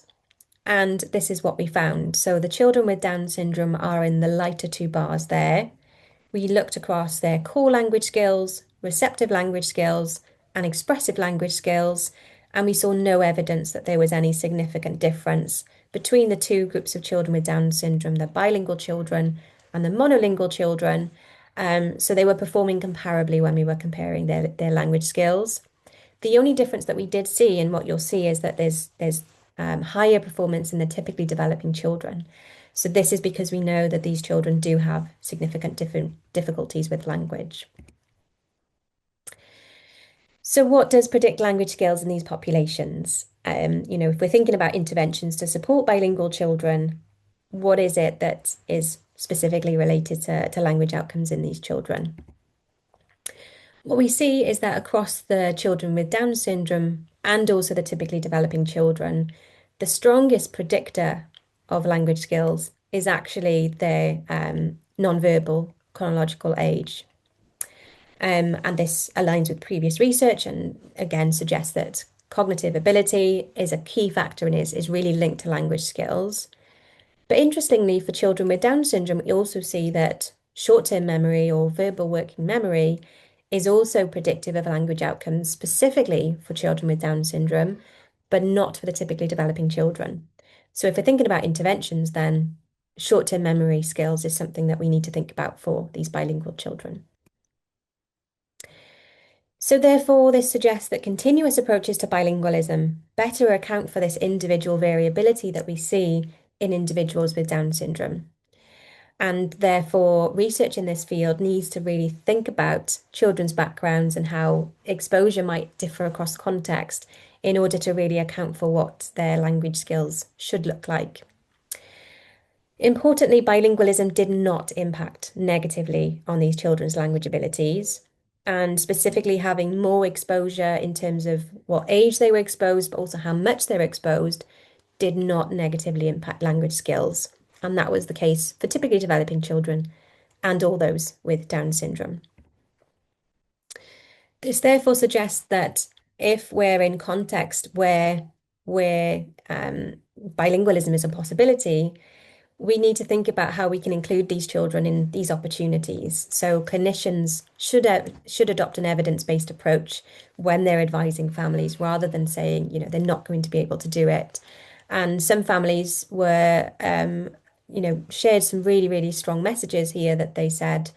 And this is what we found. So the children with Down syndrome are in the lighter two bars there. We looked across their core language skills, receptive language skills, and expressive language skills, and we saw no evidence that there was any significant difference between the two groups of children with Down syndrome, the bilingual children and the monolingual children. So they were performing comparably when we were comparing their language skills. The only difference that we did see, and what you'll see, is that there's higher performance in the typically developing children. So this is because we know that these children do have significant difficulties with language. So what does predict language skills in these populations? If we're thinking about interventions to support bilingual children, what is it that is specifically related to language outcomes in these children? What we see is that across the children with Down syndrome and also the typically developing children, the strongest predictor of language skills is actually their non-verbal chronological age. And this aligns with previous research and again suggests that cognitive ability is a key factor and is really linked to language skills. But interestingly, for children with Down syndrome, we also see that short-term memory or verbal working memory is also predictive of language outcomes, specifically for children with Down syndrome, but not for the typically developing children. So if we're thinking about interventions, then short-term memory skills is something that we need to think about for these bilingual children. So therefore, this suggests that continuous approaches to bilingualism better account for this individual variability that we see in individuals with Down syndrome. And therefore, research in this field needs to really think about children's backgrounds and how exposure might differ across context in order to really account for what their language skills should look like. Importantly, bilingualism did not impact negatively on these children's language abilities, and specifically having more exposure in terms of what age they were exposed, but also how much they were exposed, did not negatively impact language skills. And that was the case for typically developing children and all those with Down syndrome. This therefore suggests that if we're in context where bilingualism is a possibility, we need to think about how we can include these children in these opportunities. So clinicians should adopt an evidence-based approach when they're advising families, rather than saying, they're not going to be able to do it. And some families were, shared some really, really strong messages here that they said,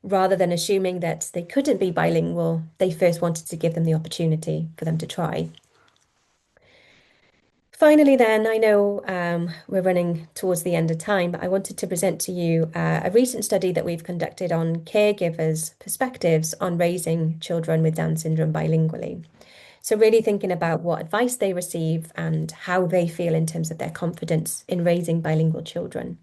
rather than assuming that they couldn't be bilingual, they first wanted to give them the opportunity for them to try. Finally, then, I know we're running towards the end of time, but I wanted to present to you a recent study that we've conducted on caregivers' perspectives on raising children with Down syndrome bilingually. So really thinking about what advice they receive and how they feel in terms of their confidence in raising bilingual children.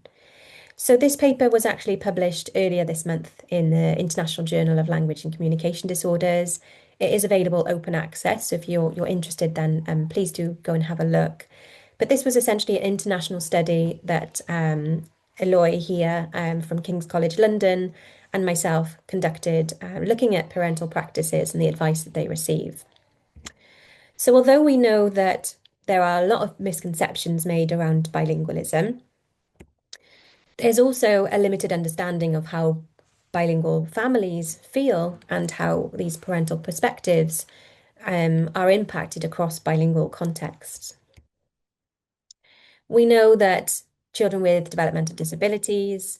So this paper was actually published earlier this month in the International Journal of Language and Communication Disorders. It is available open access, so if you're interested, then please do go and have a look. But this was essentially an international study that Eloy here from King's College London and myself conducted, looking at parental practices and the advice that they receive. So although we know that there are a lot of misconceptions made around bilingualism, there's also a limited understanding of how bilingual families feel and how these parental perspectives are impacted across bilingual contexts. We know that children with developmental disabilities,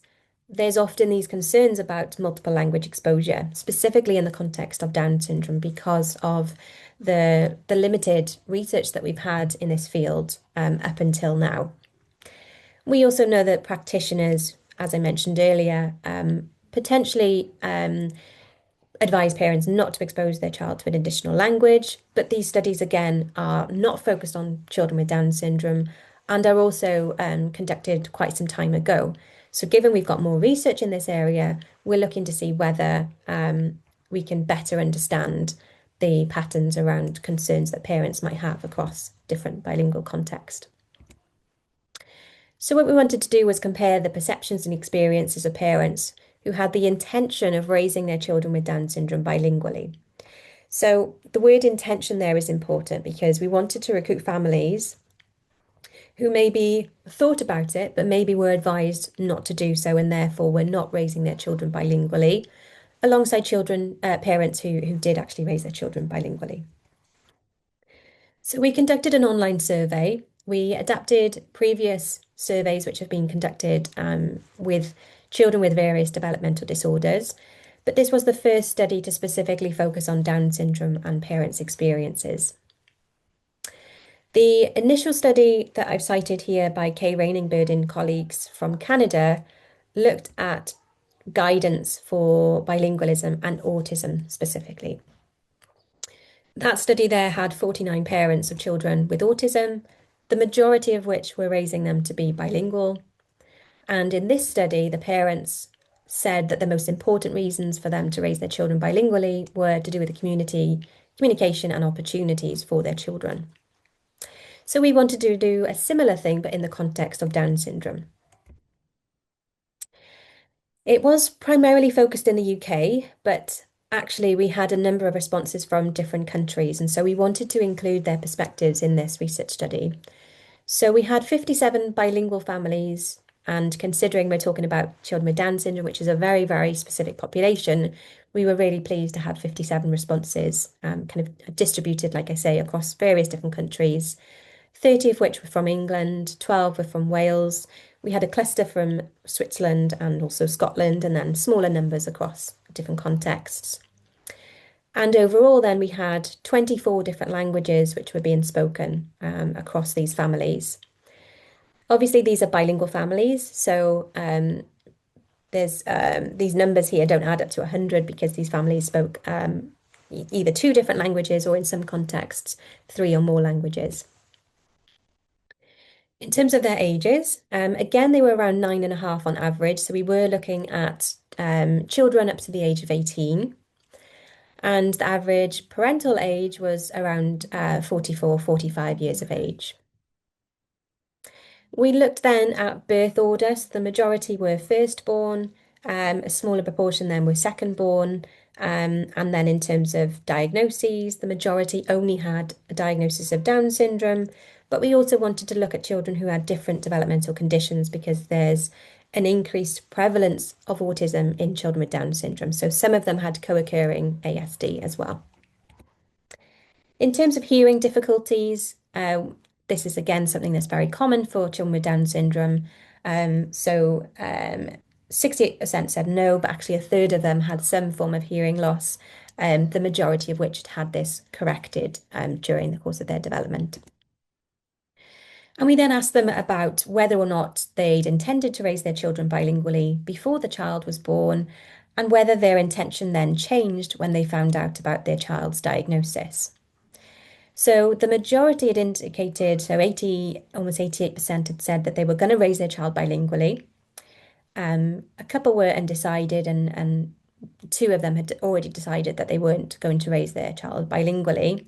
there's often these concerns about multiple language exposure, specifically in the context of Down syndrome, because of the limited research that we've had in this field up until now. We also know that practitioners, as I mentioned earlier, potentially advise parents not to expose their child to an additional language, but these studies, again, are not focused on children with Down syndrome and are also conducted quite some time ago. So given we've got more research in this area, we're looking to see whether we can better understand the patterns around concerns that parents might have across different bilingual contexts. So what we wanted to do was compare the perceptions and experiences of parents who had the intention of raising their children with Down syndrome bilingually. So the word intention there is important because we wanted to recruit families who maybe thought about it, but maybe were advised not to do so, and therefore were not raising their children bilingually, alongside parents who did actually raise their children bilingually. So we conducted an online survey. We adapted previous surveys which have been conducted with children with various developmental disorders, but this was the first study to specifically focus on Down syndrome and parents' experiences. The initial study that I've cited here by Kay Rainingbird and colleagues from Canada looked at guidance for bilingualism and autism specifically. That study there had 49 parents of children with autism, the majority of which were raising them to be bilingual. And in this study, the parents said that the most important reasons for them to raise their children bilingually were to do with the communication and opportunities for their children. So we wanted to do a similar thing, but in the context of Down syndrome. It was primarily focused in the UK, but actually we had a number of responses from different countries, and so we wanted to include their perspectives in this research study. So we had 57 bilingual families, and considering we're talking about children with Down syndrome, which is a very, very specific population, we were really pleased to have 57 responses kind of distributed, like I say, across various different countries, 30 of which were from England, 12 were from Wales. We had a cluster from Switzerland and also Scotland, and then smaller numbers across different contexts. And overall, then we had 24 different languages which were being spoken across these families. Obviously, these are bilingual families, so there's these numbers here don't add up to 100 because these families spoke either two different languages or in some contexts, three or more languages. In terms of their ages, again, they were around 9.5 on average. So we were looking at children up to the age of 18. And the average parental age was around 44, 45 years of age. We looked then at birth order. So the majority were firstborn, a smaller proportion then were secondborn. And then in terms of diagnoses, the majority only had a diagnosis of Down syndrome, But we also wanted to look at children who had different developmental conditions because there's an increased prevalence of autism in children with Down syndrome. So some of them had co-occurring ASD as well. In terms of hearing difficulties, this is again something that's very common for children with Down syndrome. 68% said no, but actually a third of them had some form of hearing loss, the majority of which had this corrected during the course of their development. And we then asked them about whether or not they'd intended to raise their children bilingually before the child was born, and whether their intention then changed when they found out about their child's diagnosis. So the majority had indicated, so almost 88% had said that they were going to raise their child bilingually. A couple were undecided, and two of them had already decided that they weren't going to raise their child bilingually.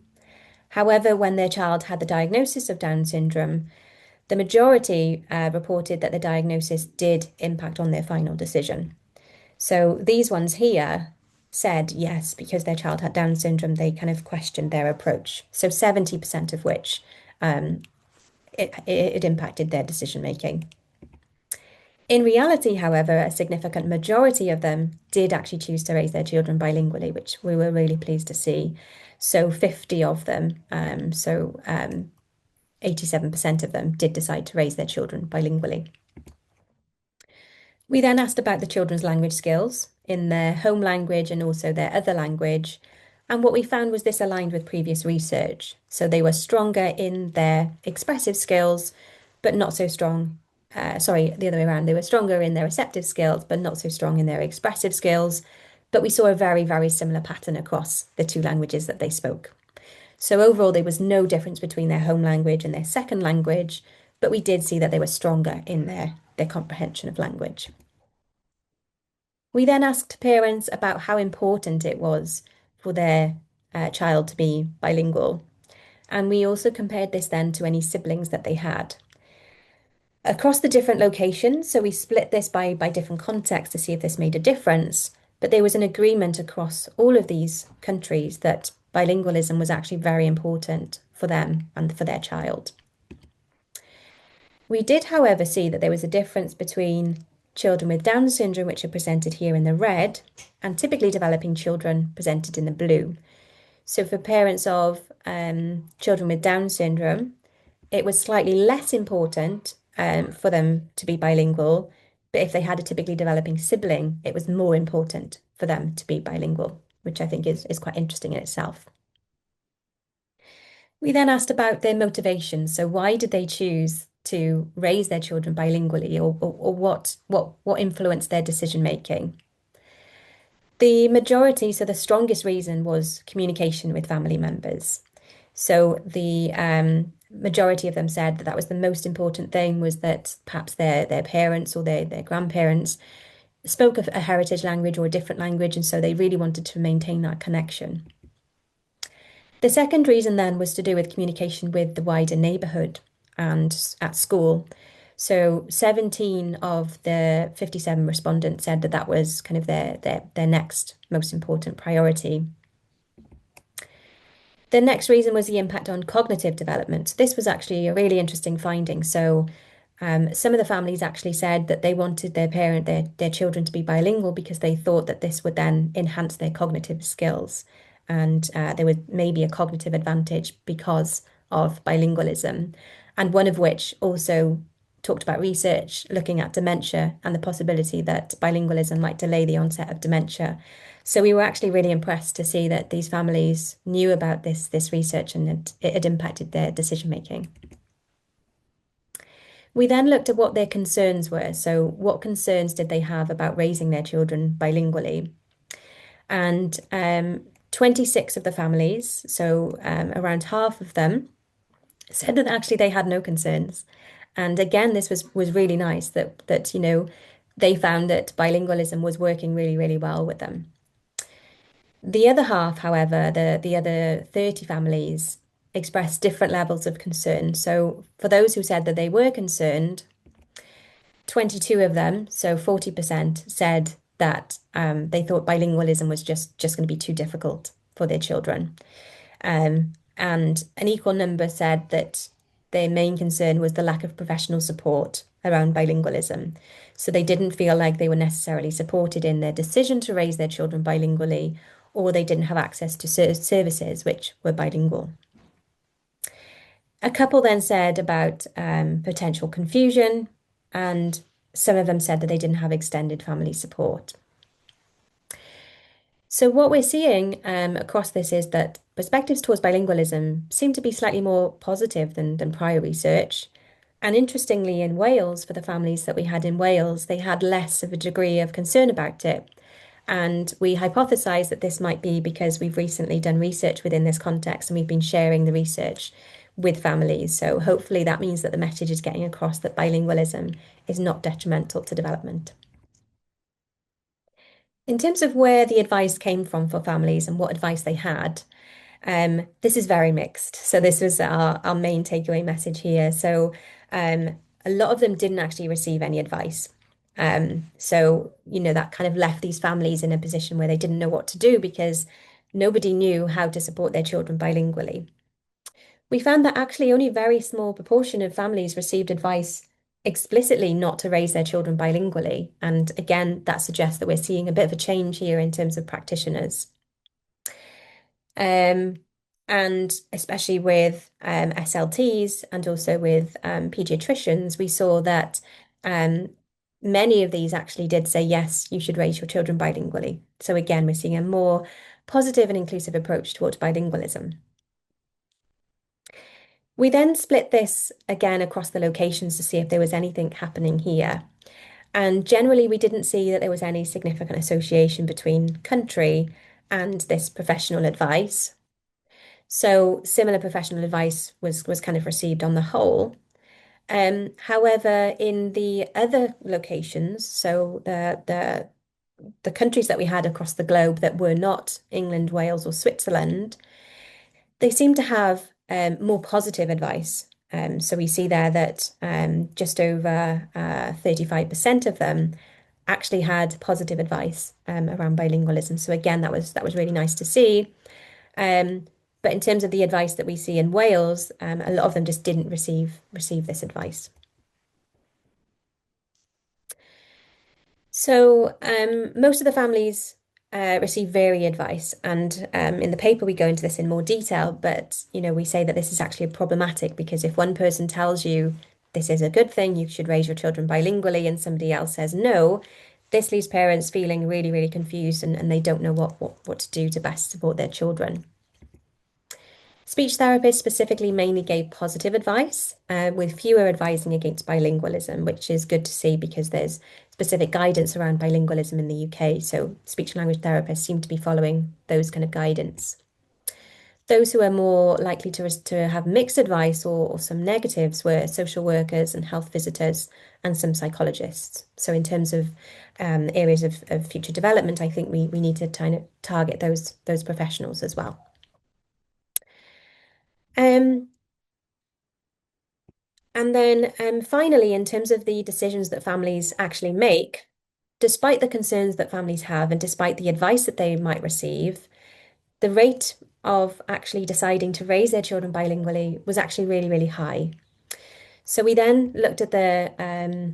However, when their child had the diagnosis of Down syndrome, the majority reported that the diagnosis did impact on their final decision. So these ones here said yes, because their child had Down syndrome, they kind of questioned their approach. So 70% of which it impacted their decision making. In reality, however, a significant majority of them did actually choose to raise their children bilingually, which we were really pleased to see. So 50 of them, 87% of them did decide to raise their children bilingually. We then asked about the children's language skills in their home language and also their other language. And what we found was this aligned with previous research. So they were stronger in their expressive skills, but not so strong. The other way around. They were stronger in their receptive skills, but not so strong in their expressive skills. But we saw a very, very similar pattern across the two languages that they spoke. So overall, there was no difference between their home language and their second language, but we did see that they were stronger in their comprehension of language. We then asked parents about how important it was for their child to be bilingual. And we also compared this then to any siblings that they had. Across the different locations, so we split this by different contexts to see if this made a difference, but there was an agreement across all of these countries that bilingualism was actually very important for them and for their child. We did, however, see that there was a difference between children with Down syndrome, which are presented here in the red, and typically developing children presented in the blue. So for parents of children with Down syndrome, it was slightly less important for them to be bilingual, but if they had a typically developing sibling, it was more important for them to be bilingual, which I think is quite interesting in itself. We then asked about their motivation. So why did they choose to raise their children bilingually, or what influenced their decision making? The majority, so the strongest reason, was communication with family members. So the majority of them said that that was the most important thing, was that perhaps their parents or their grandparents spoke a heritage language or a different language, and so they really wanted to maintain that connection. The second reason then was to do with communication with the wider neighbourhood and at school. So 17 of the 57 respondents said that that was kind of their next most important priority. The next reason was the impact on cognitive development. This was actually a really interesting finding. So some of the families actually said that they wanted their children to be bilingual because they thought that this would then enhance their cognitive skills. And there was maybe a cognitive advantage because of bilingualism. And one of which also talked about research looking at dementia and the possibility that bilingualism might delay the onset of dementia. So we were actually really impressed to see that these families knew about this research and it had impacted their decision making. We then looked at what their concerns were. So what concerns did they have about raising their children bilingually? And 26 of the families, so around half of them, said that actually they had no concerns. And again, this was really nice that they found that bilingualism was working really, really well with them. The other half, however, the other 30 families expressed different levels of concern. So for those who said that they were concerned, 22 of them, so 40%, said that they thought bilingualism was just going to be too difficult for their children. And an equal number said that their main concern was the lack of professional support around bilingualism. So they didn't feel like they were necessarily supported in their decision to raise their children bilingually, or they didn't have access to services which were bilingual. A couple then said about potential confusion, and some of them said that they didn't have extended family support. So what we're seeing across this is that perspectives towards bilingualism seem to be slightly more positive than prior research. And interestingly, in Wales, for the families that we had in Wales, they had less of a degree of concern about it. And we hypothesize that this might be because we've recently done research within this context and we've been sharing the research with families. So hopefully that means that the message is getting across that bilingualism is not detrimental to development. In terms of where the advice came from for families and what advice they had, this is very mixed. So this was our main takeaway message here. So a lot of them didn't actually receive any advice. So, that kind of left these families in a position where they didn't know what to do because nobody knew how to support their children bilingually. We found that actually only a very small proportion of families received advice explicitly not to raise their children bilingually. And again, that suggests that we're seeing a bit of a change here in terms of practitioners. Um, and especially with SLTs and also with pediatricians, we saw that many of these actually did say, yes, you should raise your children bilingually. So again, we're seeing a more positive and inclusive approach towards bilingualism. We then split this again across the locations to see if there was anything happening here. And generally, we didn't see that there was any significant association between country and this professional advice. So similar professional advice was kind of received on the whole. However, in the other locations, so the countries that we had across the globe that were not England, Wales, or Switzerland, they seem to have more positive advice. So we see there that just over 35% of them actually had positive advice around bilingualism. So again, that was really nice to see. But in terms of the advice that we see in Wales, a lot of them just didn't receive this advice. So most of the families receive varied advice, and in the paper we go into this in more detail. But we say that this is actually problematic because if one person tells you this is a good thing, you should raise your children bilingually, and somebody else says no, this leaves parents feeling really, really confused, and they don't know what to do to best support their children. Speech therapists specifically mainly gave positive advice, with fewer advising against bilingualism, which is good to see because there's specific guidance around bilingualism in the UK. So speech and language therapists seem to be following those kind of guidance. Those who are more likely to have mixed advice or some negatives were social workers and health visitors and some psychologists. So in terms of areas of future development, I think we need to kind of target those professionals as well. And then finally, in terms of the decisions that families actually make, despite the concerns that families have and despite the advice that they might receive, the rate of actually deciding to raise their children bilingually was actually really, really high. So we then looked at the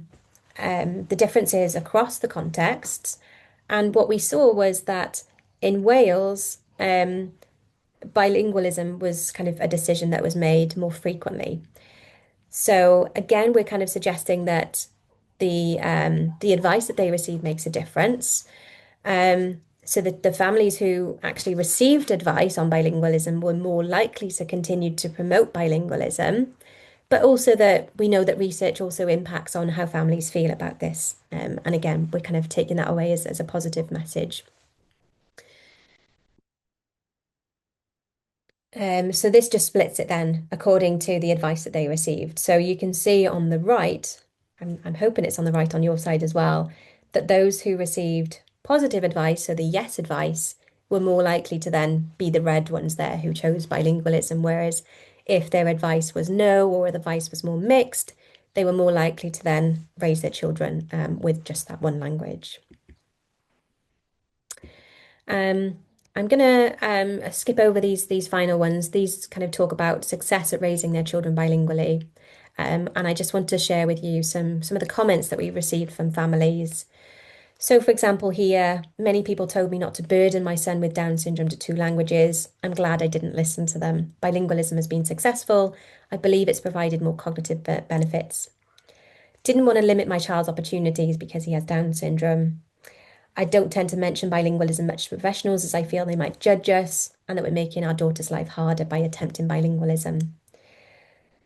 differences across the contexts, and what we saw was that in Wales, bilingualism was kind of a decision that was made more frequently. So again, we're kind of suggesting that the advice that they receive makes a difference. So that the families who actually received advice on bilingualism were more likely to continue to promote bilingualism, but also that we know that research also impacts on how families feel about this. And again, we're kind of taking that away as a positive message. So this just splits it then according to the advice that they received. So you can see on the right, I'm hoping it's on the right on your side as well, that those who received positive advice, so the yes advice, were more likely to then be the red ones there who chose bilingualism. Whereas if their advice was no or the advice was more mixed, they were more likely to then raise their children with just that one language. I'm gonna skip over these final ones. These kind of talk about success at raising their children bilingually. And I just want to share with you some of the comments that we received from families. So, for example, here, many people told me not to burden my son with Down syndrome to two languages. I'm glad I didn't listen to them. Bilingualism has been successful. I believe it's provided more cognitive benefits. Didn't want to limit my child's opportunities because he has Down syndrome. I don't tend to mention bilingualism much to professionals as I feel they might judge us and that we're making our daughter's life harder by attempting bilingualism.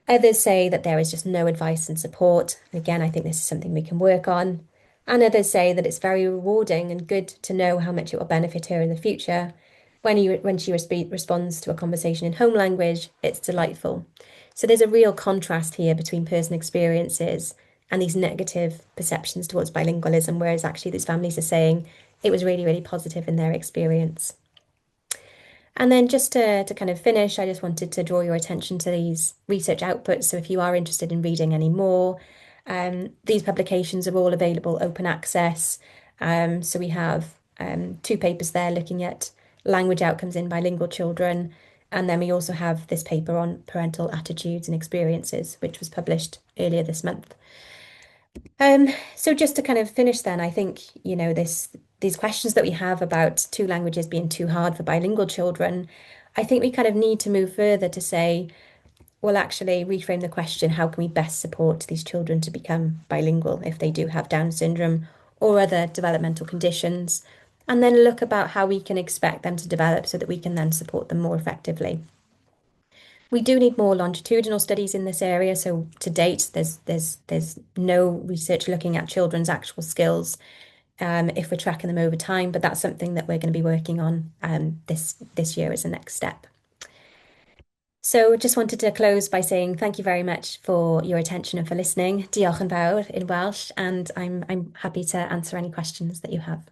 Others say that there is just no advice and support. And again, I think this is something we can work on. And others say that it's very rewarding and good to know how much it will benefit her in the future. When she responds to a conversation in home language, it's delightful. So there's a real contrast here between personal experiences and these negative perceptions towards bilingualism, whereas actually these families are saying it was really, really positive in their experience. And then just to kind of finish, I just wanted to draw your attention to these research outputs. So if you are interested in reading any more, these publications are all available open access. So we have two papers there looking at language outcomes in bilingual children. And then we also have this paper on parental attitudes and experiences, which was published earlier this month. So just to kind of finish then, I think, these questions that we have about two languages being too hard for bilingual children, I think we kind of need to move further to say, well, actually reframe the question, how can we best support these children to become bilingual if they do have Down syndrome or other developmental conditions? And then look about how we can expect them to develop so that we can then support them more effectively. We do need more longitudinal studies in this area. So to date, there's no research looking at children's actual skills if we're tracking them over time, but that's something that we're going to be working on this year as a next step. So just wanted to close by saying thank you very much for your attention and for listening. Diolch yn fawr in Welsh, and I'm happy to answer any questions that you have.